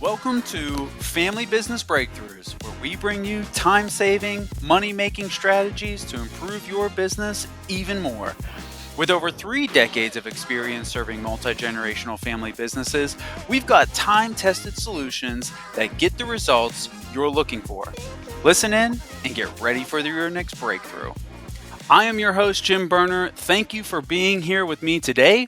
Welcome to Family Business Breakthroughs, where we bring you time saving, money making strategies to improve your business even more. With over 3 decades of experience serving multi generational family businesses, we've got time tested solutions that get the results you're looking for. Listen in and get ready for your next breakthrough. I am your host, Jim Berner. Thank you for being here with me today.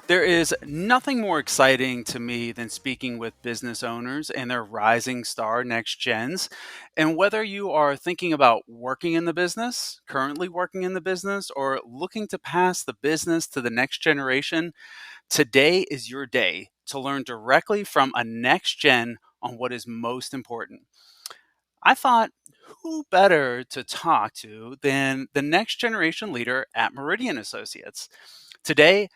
There is nothing more exciting to me than speaking with business owners and their rising star next gens. And whether you are thinking about working in the business, currently working in the business, or looking to pass the business to the next generation, today is your day to learn directly from a next gen on what is most important. I thought, who better to talk to than the next generation leader at Meridian Associates? Today,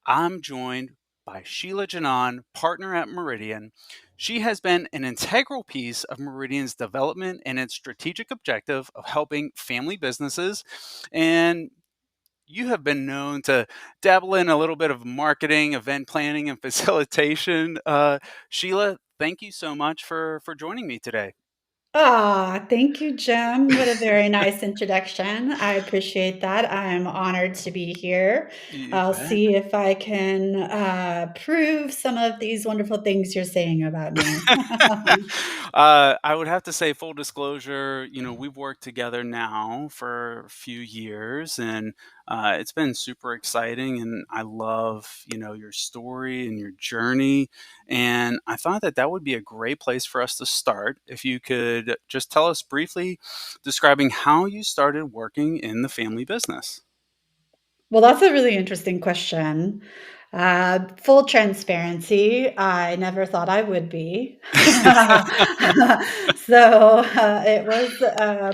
I'm joined by Sheila Janan, partner at Meridian. She has been an integral piece of Meridian's development and its strategic objective of helping family businesses. And you have been known to dabble in a little bit of marketing, event planning, and facilitation. Sheila, thank you so much for joining me today. Thank you, Jim. What a very nice introduction. I appreciate that. I'm honored to be here. You I'll bet. see if I can prove some of these wonderful things you're saying about me. I would have to say, full disclosure, we've worked together now for a few years, and it's been super exciting. And I love, your story and your journey. And I thought that that would be a great place for us to start. If you could just tell us briefly, describing how you started working in the family business. Well, that's a really interesting question. Full transparency, I never thought I would be. It was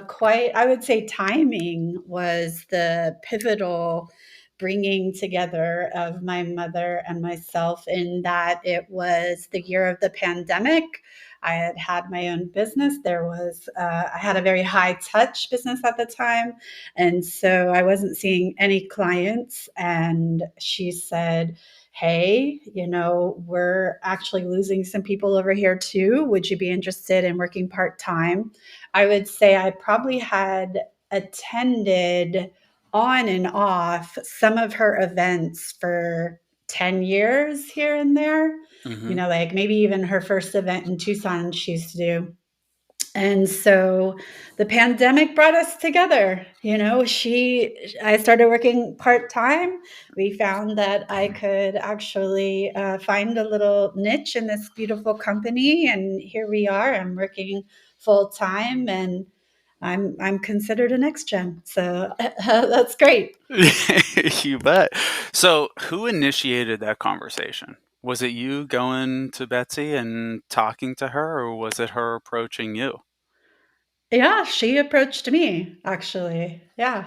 quite, I would say, timing was the pivotal bringing together of my mother and myself, in that it was the year of the pandemic. I had had my own business. I had a very high touch business at the time, and so I wasn't seeing any clients. And she said, "Hey, we're actually losing some people over here too. Would you be interested in working part time?" I would say I probably had attended on and off some of her events for 10 years here and there. Hmm. Like maybe even her first event in Tucson she used to do. And so the pandemic brought us together. I started working part time. We found that I could actually find a little niche in this beautiful company, and here we are. I'm working full time, and I'm considered a next gen. So that's great. You bet. So, who initiated that conversation? Was it you going to Betsy and talking to her, or was it her approaching you? Yeah, she approached me actually. Yeah.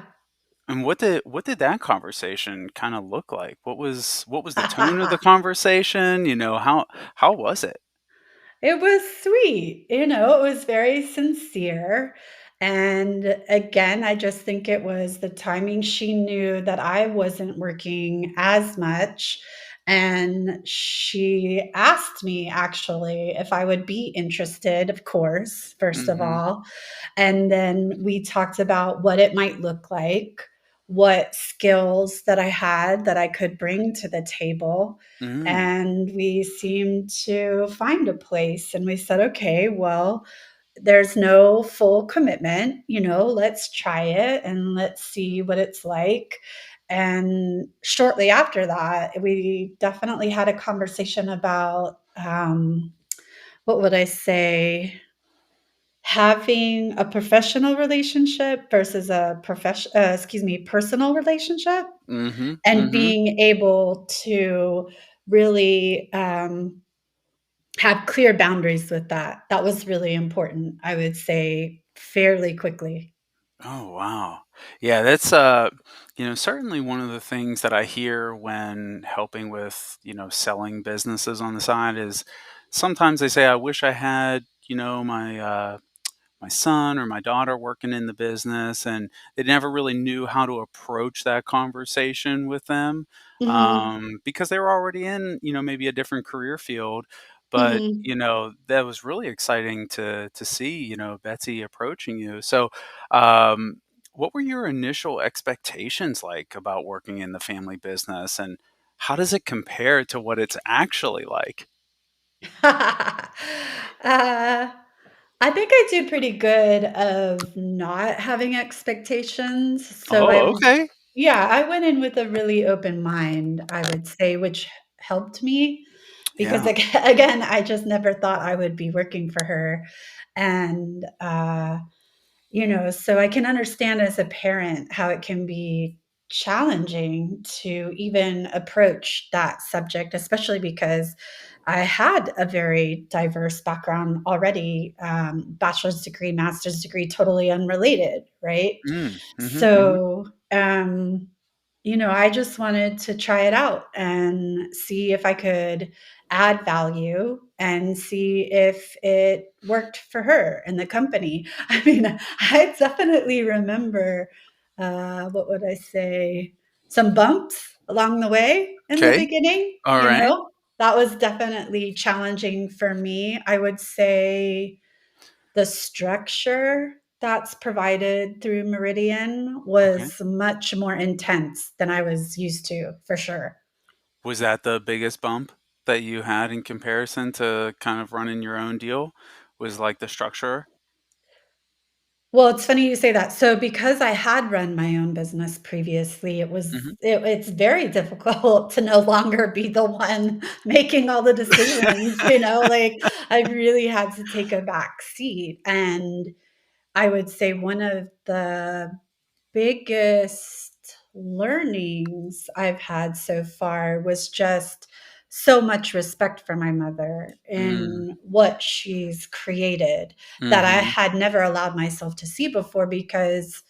And what did that conversation kind of look like? What was the tone of the conversation? How was it? It was sweet, it was very sincere. And again, I just think it was the timing. She knew that I wasn't working as much. And she asked me actually if I would be interested, of course, first of Mhm. all. And then we talked about what it might look like, what skills that I had that I could bring to the table. Mm. And we seemed to find a place, and we said, okay, well, there's no full commitment, let's try it and let's see what it's like. And shortly after that, we definitely had a conversation about what would I say, having a professional relationship versus a personal relationship, Mhm. and Mhm. being able to really have clear boundaries with that. That was really important, I would say, fairly quickly. Oh, wow. Yeah, that's certainly one of the things that I hear when helping with, selling businesses on the side is sometimes they say I wish I had, my son or my daughter working in the business, and they never really knew how to approach that conversation with them Mhm. because they were already in, maybe a different career field. but, Mhm. that was really exciting to see, Betsy approaching you. So, um, what were your initial expectations like about working in the family business, and how does it compare to what it's actually like? Uh, I think I do pretty good of not having expectations. So Oh, okay. I went in with a really open mind, I would say, which helped me because Yeah. again, I just never thought I would be working for her. And, so I can understand as a parent how it can be challenging to even approach that subject, especially because I had a very diverse background already, bachelor's degree, master's degree, totally unrelated, right? Mm, mhm, mhm. So, I just wanted to try it out and see if I could add value and see if it worked for her and the company. I mean, I definitely remember, what would I say, some bumps along the way in the 'Kay. beginning, Alright. that was definitely challenging for me. I would say the structure that's provided through Meridian Okay. was much more intense than I was used to, for sure. Was that the biggest bump that you had in comparison to kind of running your own deal? Was, like, the structure? Well, it's funny you say that. So because I had run my own business previously, Mhm. it's very difficult to no longer be the one making all the decisions, like I really had to take a back seat. And I would say one of the biggest learnings I've had so far was just so much respect for my mother Mm. and what she's created that I Mhm. had never allowed myself to see before because,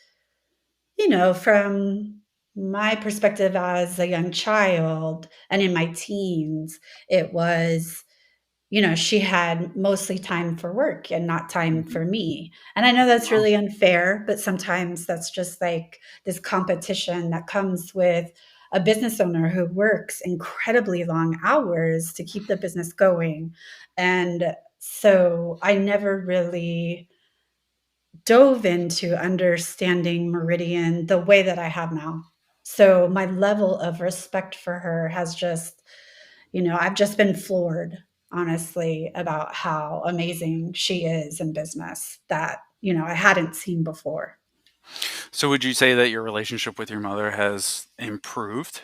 from my perspective as a young child and in my teens, it was she had mostly time for work and not time Mhm. for me. And I know that's Wow. really unfair, but sometimes that's just like this competition that comes with a business owner who works incredibly long hours to keep the business going. And so I never really dove into understanding Meridian the way that I have now. So my level of respect for her has just I've just been floored, honestly, about how amazing she is in business that, I hadn't seen before. So would you say that your relationship with your mother has improved?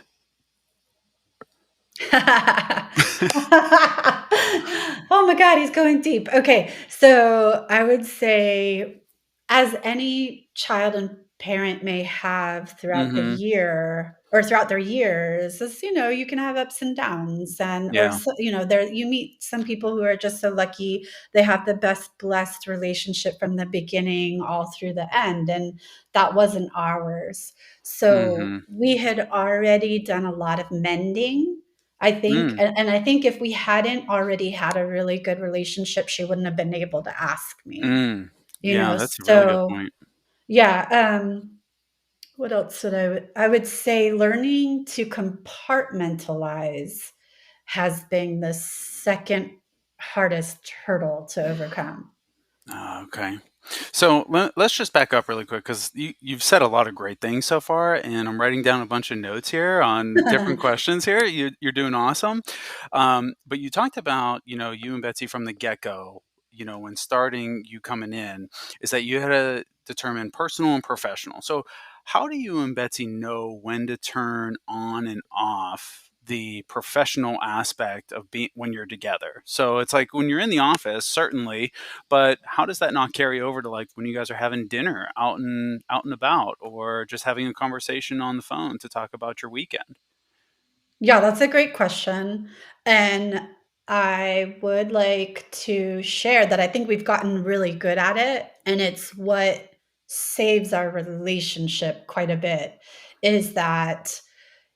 Oh my god, he's going deep. Okay, so I would say as any child and parent may have throughout the Mhm. year or throughout their years, as you can have ups and downs Yeah. there you meet some people who are just so lucky they have the best blessed relationship from the beginning all through the end, and that wasn't ours. So Mhm. we had already done a lot of mending, I think, Mm. and I think if we hadn't already had a really good relationship, she wouldn't have been able to ask me, Mm. Yeah, that's a really good so point. yeah, what else I would say learning to compartmentalize has been the second hardest hurdle to overcome. Oh, okay. So let's just back up really quick because you've said a lot of great things so far, and I'm writing down a bunch of notes here on different questions here. You're doing awesome. But you talked about, you and Betsy from the get go, when starting you coming in, is that you had to determine personal and professional. So how do you and Betsy know when to turn on and off the professional aspect of being when you're together? So it's like when you're in the office, certainly, but how does that not carry over to, like, when you guys are having dinner out and about, or just having a conversation on the phone to talk about your weekend? Yeah, that's a great question. And I would like to share that I think we've gotten really good at it. And it's what saves our relationship quite a bit is that,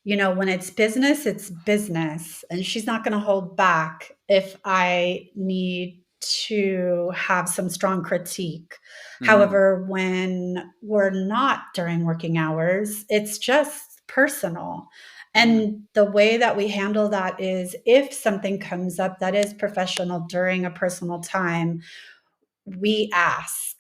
when it's business. And she's not going to hold back if I need to have some strong critique. Mm, However, when we're not during working hours, it's just personal. Mm. And the way that we handle that is if something comes up that is professional during a personal time, we ask.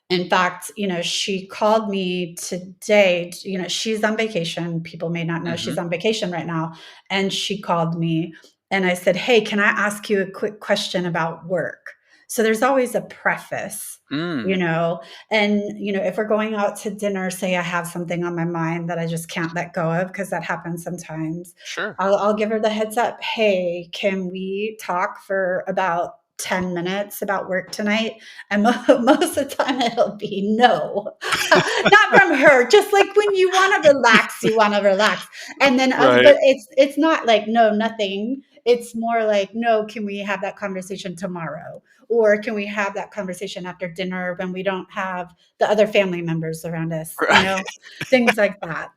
In fact, she called me today. She's on vacation. People may not know she's Mhm. on vacation right now. And she called me and I said, "Hey, can I ask you a quick question about work?" So there's always a preface, you Mm. know, and, if we're going out to dinner, say I have something on my mind that I just can't let go of, because that happens sometimes. Sure. I'll give her the heads up. Hey, can we talk for about 10 minutes about work tonight? And most of the time it'll be no. Not from her, just like when you want to relax, you want to relax. And then Right. but it's not like no, nothing. It's more like, no, can we have that conversation tomorrow? Or can we have that conversation after dinner when we don't have the other family members around us, Right. things like that.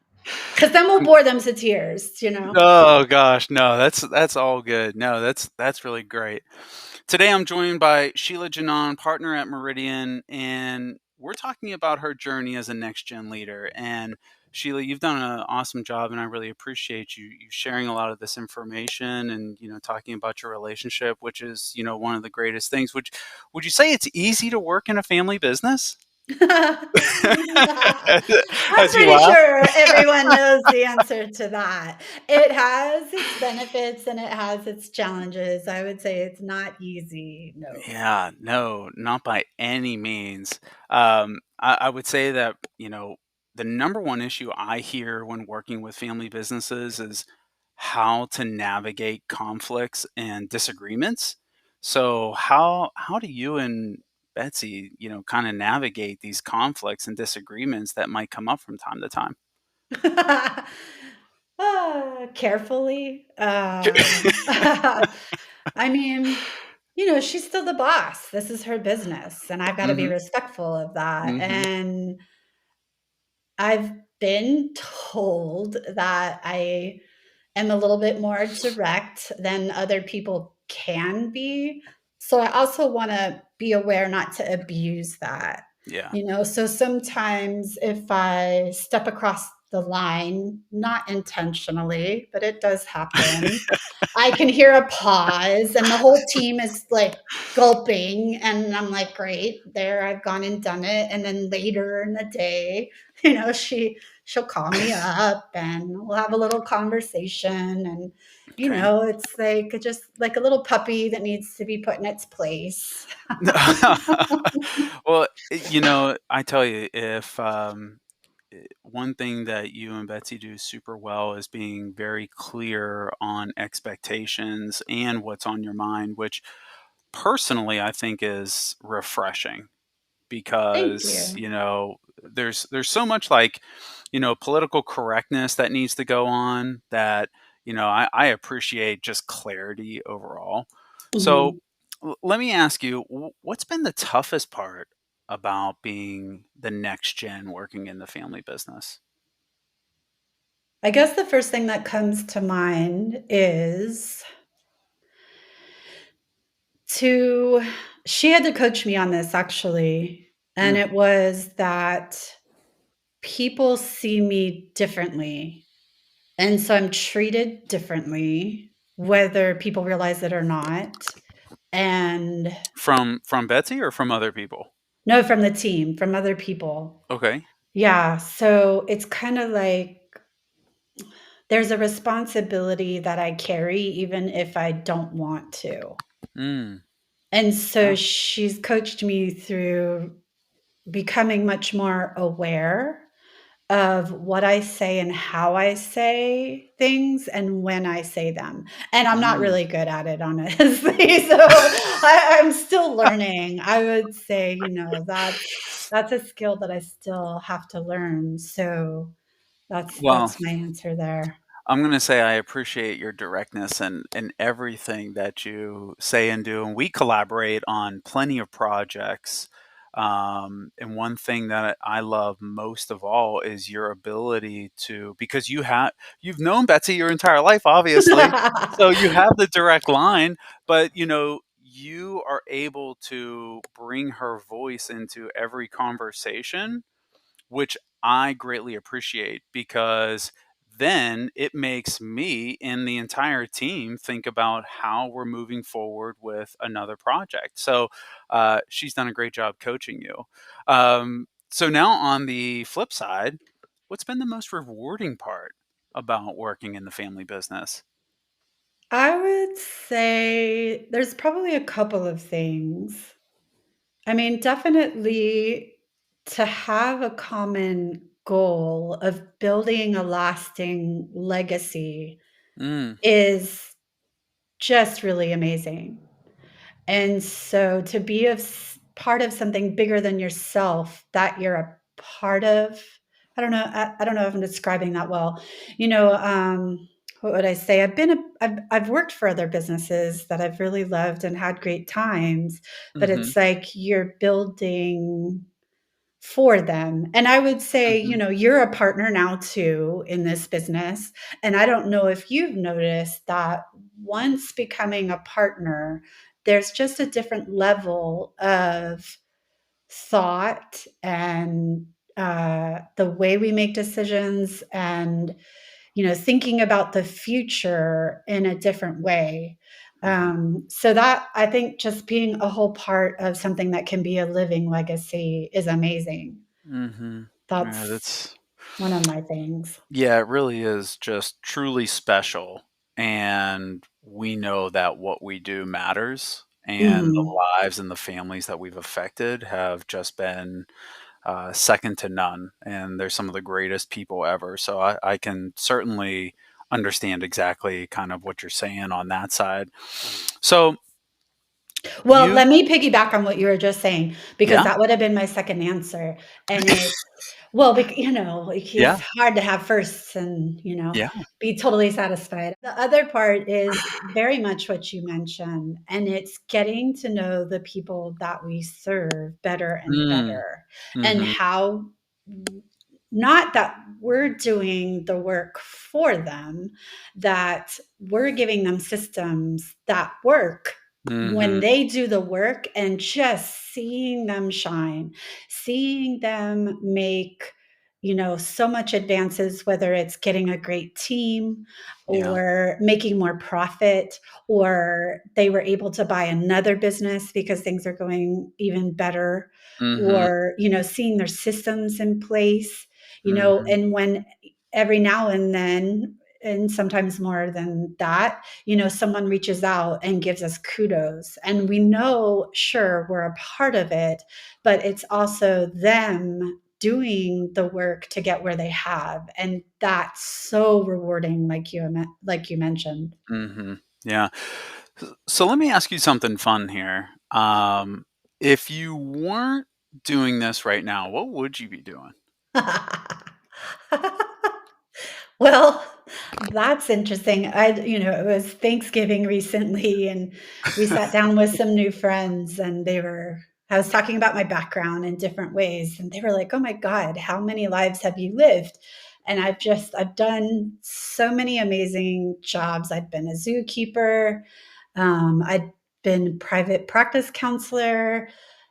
Because then we'll bore them to tears. Oh gosh, no, that's all good. No, that's really great. Today I'm joined by Sheila Janan, partner at Meridian, and we're talking about her journey as a next gen leader. And Sheila, you've done an awesome job, and I really appreciate you sharing a lot of this information and talking about your relationship, which is one of the greatest things. Would you say it's easy to work in a family business? I'm As you pretty laugh. sure everyone knows the answer to that. It has its benefits and it has its challenges. I would say it's not easy. No. Yeah, no, not by any means. I would say that, the number one issue I hear when working with family businesses is how to navigate conflicts and disagreements. So how do you and Betsy, kind of navigate these conflicts and disagreements that might come up from time to time? Carefully. I mean, she's still the boss. This is her business, and I've got to be Mhm. respectful of that. Mhm. And I've been told that I am a little bit more direct than other people can be. So I also want to be aware not to abuse that. Yeah. So sometimes if I step across the line, not intentionally, but it does happen, I can hear a pause and the whole team is like gulping. And I'm like, great, there, I've gone and done it. And then later in the day, she'll call me up and we'll have a little conversation. And Okay. it's like just like a little puppy that needs to be put in its place. Well, I tell you, if one thing that you and Betsy do super well is being very clear on expectations and what's on your mind, which personally I think is refreshing Thank because you. there's so much like political correctness that needs to go on that I appreciate just clarity overall. So Mhm. let me ask you, what's been the toughest part about being the next gen working in the family business? I guess the first thing that comes to mind is to she had to coach me on this actually, and Mm, it was that people see me differently, and so I'm treated differently, whether people realize it or not, and from Betsy or from other people? no, from the team, from other people. Okay. Yeah, so it's kinda like there's a responsibility that I carry even if I don't want to. Mm, And so yeah. she's coached me through becoming much more aware of what I say and how I say things and when I say them. And I'm not Mm. really good at it, honestly. So I'm still learning. I would say, that's a skill that I still have to learn. So Well, that's my answer there. I'm gonna say I appreciate your directness and everything that you say and do, and we collaborate on plenty of projects. And one thing that I love most of all is your ability to, because you've known Betsy your entire life, obviously, so you have the direct line, but you are able to bring her voice into every conversation, which I greatly appreciate because then it makes me and the entire team think about how we're moving forward with another project. So she's done a great job coaching you. So now on the flip side, what's been the most rewarding part about working in the family business? I would say there's probably a couple of things. I mean, definitely to have a common goal of building a lasting legacy Mm, is just really amazing. And so to be part of something bigger than yourself that you're a part of, I don't know if I'm describing that well. You know, what would I say? I've worked for other businesses that I've really loved and had great times, but hmm. it's like you're building for them. And I would say, Hmm. you're a partner now too in this business. And I don't know if you've noticed that once becoming a partner, there's just a different level of thought and the way we make decisions and thinking about the future in a different way. Hmm. So that I think just being a whole part of something that can be a living legacy is amazing. Hmm. Yeah, That's that's one of my things. yeah, it really is just truly special. And we know that what we do matters. And the Mhm. lives and the families that we've affected have just been second to none. And they're some of the greatest people ever. So I can certainly understand exactly kind of what you're saying on that side. So Well, you, let me piggyback on what you were just saying, because yeah, that would have been my second answer, and well, like, yeah, it's hard to have firsts and, yeah. be totally satisfied. The other part is very much what you mentioned, and it's getting to know the people that we serve better and Mm, better, and hmm. how not that we're doing the work for them, that we're giving them systems that work when Hmm. they do the work, and just seeing them shine, seeing them make, so much advances, whether it's getting a great team Yeah. or making more profit, or they were able to buy another business because things are going even better, Hmm. or, seeing their systems in place, Hmm. and when every now and then, and sometimes more than that, someone reaches out and gives us kudos. And we know, sure, we're a part of it, but it's also them doing the work to get where they have. And that's so rewarding, like you mentioned. Hmm. Yeah. So let me ask you something fun here. If you weren't doing this right now, what would you be doing? Well, that's interesting. It was Thanksgiving recently, and we sat down with some new friends, and I was talking about my background in different ways, and they were like, "Oh my God, how many lives have you lived?" And I've done so many amazing jobs. I'd been a zookeeper, I'd been private practice counselor,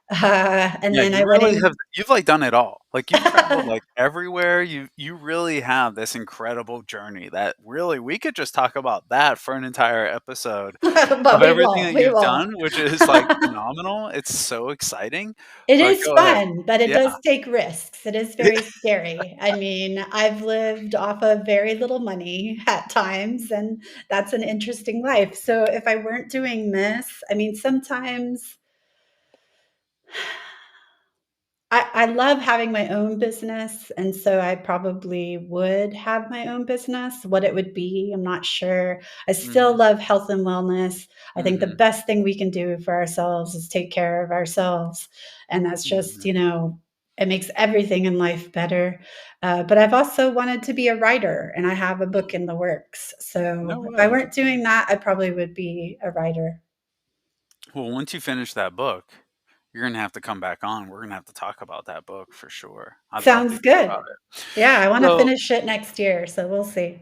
and Yeah, then you I went really in. have you've, like, done it all. Like, you've traveled, like, everywhere. You really have this incredible journey that really we could just talk about that for an entire episode But of we everything won't. that We you've won't. done, which is, like, phenomenal. It's so exciting, It but is go ahead. fun, but it Yeah. does take risks. It is very scary. I mean, I've lived off of very little money at times, and that's an interesting life. So if I weren't doing this, I mean, sometimes I love having my own business, and so I probably would have my own business. What it would be, I'm not sure. I still Mhm, love health and wellness. I think the mhm, best thing we can do for ourselves is take care of ourselves, and that's just, mhm. it makes everything in life better. But I've also wanted to be a writer, and I have a book in the works. So No if I way. weren't doing that, I probably would be a writer. Well, once you finish that book, you're gonna have to come back on. We're gonna have to talk about that book for sure. I'd love to Sounds hear good. about it. Yeah, I want to So, finish it next year, so we'll see.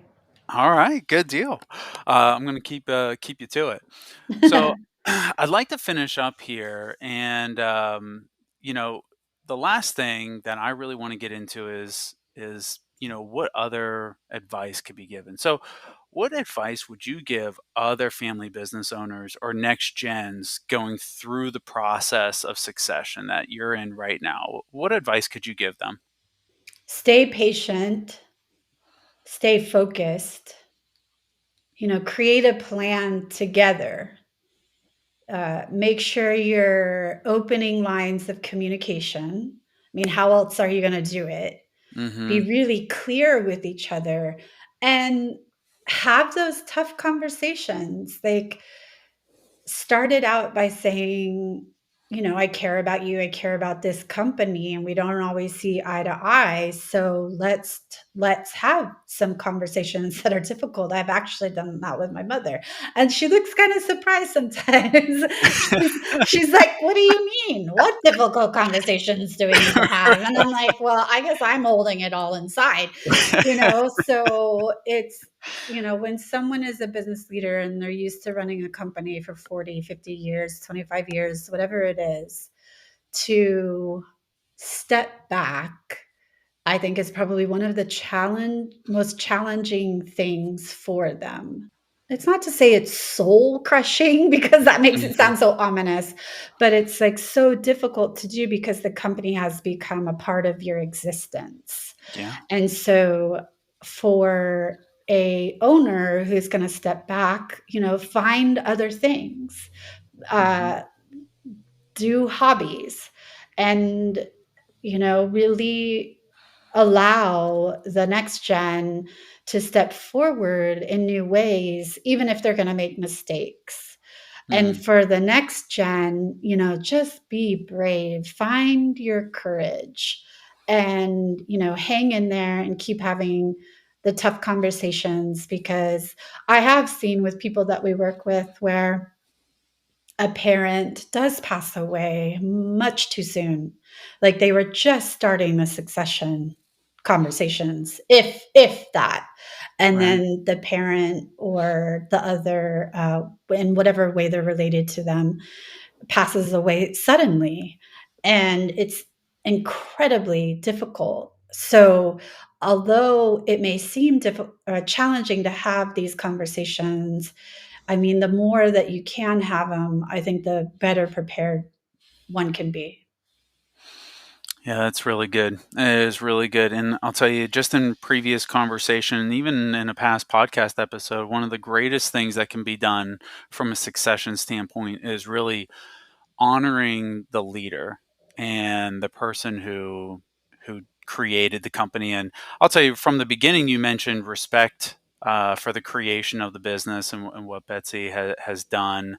all right, good deal. I'm gonna keep you to it. So, I'd like to finish up here, and you know, the last thing that I really want to get into is what other advice could be given. So, what advice would you give other family business owners or next gens going through the process of succession that you're in right now? What advice could you give them? Stay patient, stay focused, create a plan together. Make sure you're opening lines of communication. I mean, how else are you going to do it? Be Mm-hmm. really clear with each other and have those tough conversations. Like, started out by saying, I care about you, I care about this company, and we don't always see eye to eye. So let's have some conversations that are difficult. I've actually done that with my mother, and she looks kind of surprised sometimes. she's like, "What do you mean? What difficult conversations do we need to have?" And I'm like, "Well, I guess I'm holding it all inside." So it's when someone is a business leader and they're used to running a company for 40, 50 years, 25 years, whatever it is, to step back, I think is probably one of the most challenging things for them. It's not to say it's soul crushing because that makes it Mhm. sound so ominous, but it's like so difficult to do because the company has become a part of your existence. Yeah. And so for a owner who's going to step back, find other things, Mhm. uh, do hobbies, and really allow the next gen to step forward in new ways, even if they're going to make mistakes. And Mm. for the next gen, just be brave, find your courage, and, hang in there and keep having the tough conversations. Because I have seen with people that we work with where a parent does pass away much too soon. Like they were just starting the succession conversations, if that. And Right. then the parent or the other, in whatever way they're related to them, passes away suddenly. And it's incredibly difficult. So, although it may seem challenging to have these conversations, I mean, the more that you can have them, I think the better prepared one can be. Yeah, that's really good. It is really good. And I'll tell you, just in previous conversation, even in a past podcast episode, one of the greatest things that can be done from a succession standpoint is really honoring the leader and the person who created the company. And I'll tell you, from the beginning, you mentioned respect for the creation of the business and what Betsy has done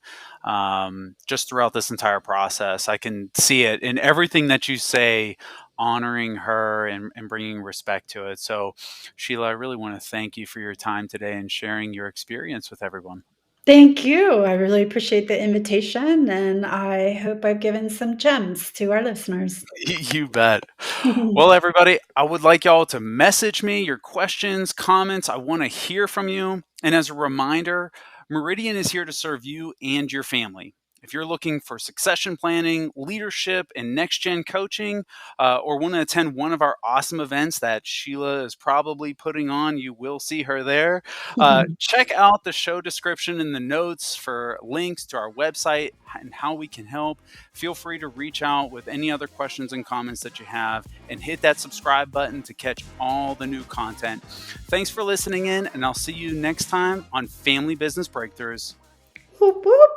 just throughout this entire process. I can see it in everything that you say, honoring her and bringing respect to it. So, Sheila, I really want to thank you for your time today and sharing your experience with everyone. Thank you. I really appreciate the invitation, and I hope I've given some gems to our listeners. You bet. Well, everybody, I would like y'all to message me your questions, comments. I want to hear from you. And as a reminder, Meridian is here to serve you and your family. If you're looking for succession planning, leadership, and next gen coaching, or want to attend one of our awesome events that Sheila is probably putting on, you will see her there. Check out the show description in the notes for links to our website and how we can help. Feel free to reach out with any other questions and comments that you have, and hit that subscribe button to catch all the new content. Thanks for listening in, and I'll see you next time on Family Business Breakthroughs. Whoop, whoop.